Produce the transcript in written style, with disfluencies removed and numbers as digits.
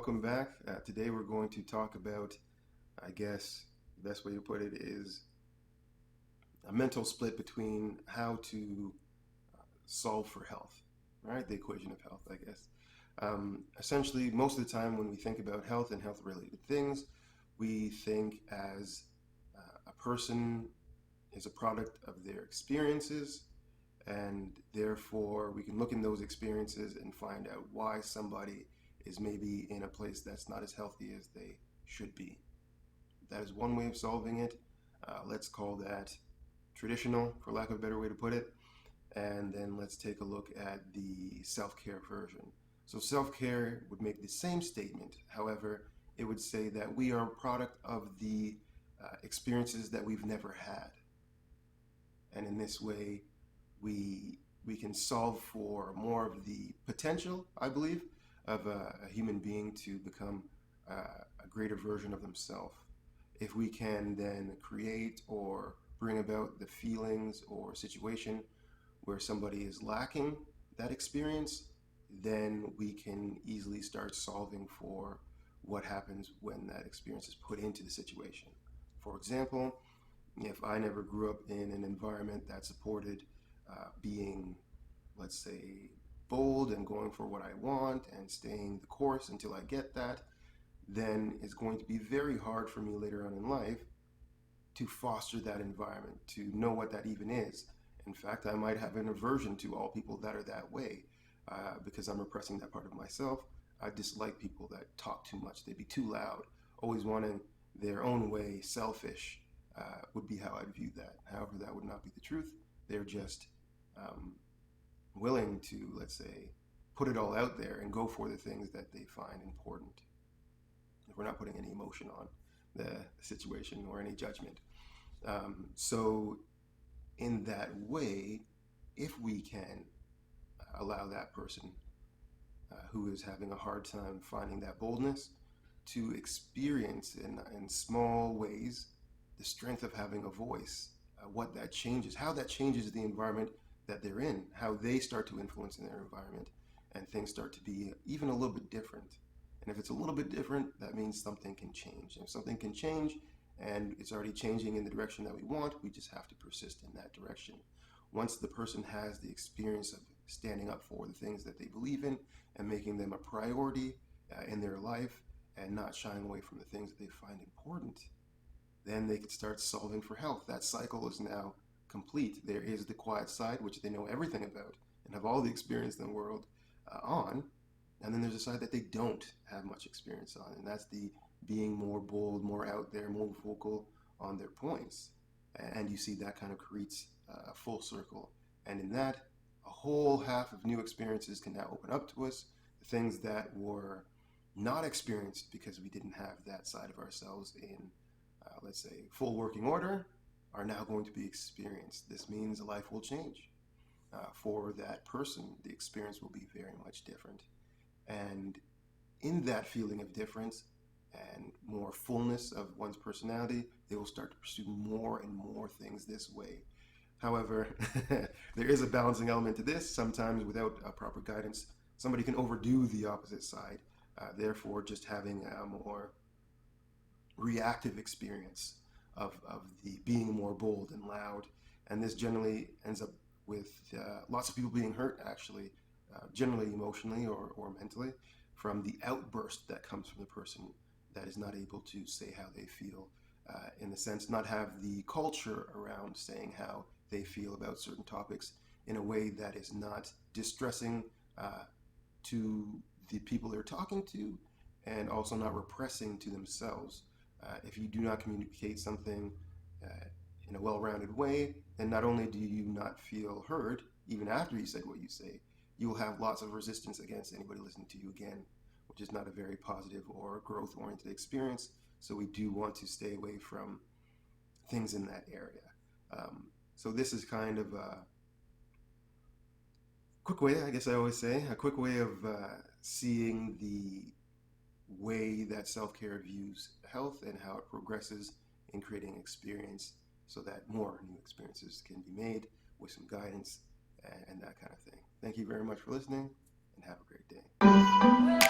welcome back. Today we're going to talk about, I guess, the best way to put it is a mental split between how to solve for health, right? The equation of health, I guess. Essentially, most of the time when we think about health and health related things, we think as a person is a product of their experiences, and therefore we can look in those experiences and find out why somebody is maybe in a place that's not as healthy as they should be. That is one way of solving it. Let's call that traditional, for lack of a better way to put it. And then let's take a look at the self-care version. So self-care would make the same statement. However, it would say that we are a product of the experiences that we've never had. And in this way, we can solve for more of the potential, I believe, of a human being to become a greater version of themselves. If we can then create or bring about the feelings or situation where somebody is lacking that experience, then we can easily start solving for what happens when that experience is put into the situation. For example, if I never grew up in an environment that supported being, let's say, bold and going for what I want and staying the course until I get that, then it's going to be very hard for me later on in life to foster that environment, to know what that even is. In fact, I might have an aversion to all people that are that way because I'm repressing that part of myself. I dislike people that talk too much. They'd be too loud, always wanting their own way, selfish, would be how I'd view that. However, that would not be the truth. They're just willing to, let's say, put it all out there and go for the things that they find important. If we're not putting any emotion on the situation or any judgment. So in that way, if we can allow that person who is having a hard time finding that boldness to experience in small ways the strength of having a voice, what that changes, how that changes the environment that they're in, how they start to influence in their environment, and things start to be even a little bit different. And if it's a little bit different, that means something can change. And if something can change and it's already changing in the direction that we want, we just have to persist in that direction. Once the person has the experience of standing up for the things that they believe in and making them a priority in their life and not shying away from the things that they find important, then they can start solving for health. That cycle is now complete. There is the quiet side, which they know everything about and have all the experience in the world on. And then there's a side that they don't have much experience on, and that's the being more bold, more out there, more vocal on their points. And you see that kind of creates a full circle. And in that, a whole half of new experiences can now open up to us. The things that were not experienced because we didn't have that side of ourselves in, let's say, full working order, are now going to be experienced. This means life will change. For that person, the experience will be very much different. And in that feeling of difference and more fullness of one's personality, they will start to pursue more and more things this way. However, there is a balancing element to this. Sometimes without proper guidance, somebody can overdo the opposite side. Therefore, just having a more reactive experience of the being more bold and loud. And this generally ends up with lots of people being hurt, actually, generally emotionally or mentally, from the outburst that comes from the person that is not able to say how they feel, in the sense not have the culture around saying how they feel about certain topics in a way that is not distressing to the people they're talking to, and also not repressing to themselves. If you do not communicate something in a well-rounded way, then not only do you not feel heard, even after you said what you say, you will have lots of resistance against anybody listening to you again, which is not a very positive or growth-oriented experience. So we do want to stay away from things in that area. So this is kind of a quick way, I guess I always say, a quick way of seeing the way that self-care views health and how it progresses in creating experience so that more new experiences can be made with some guidance and that kind of thing. Thank you very much for listening, and have a great day.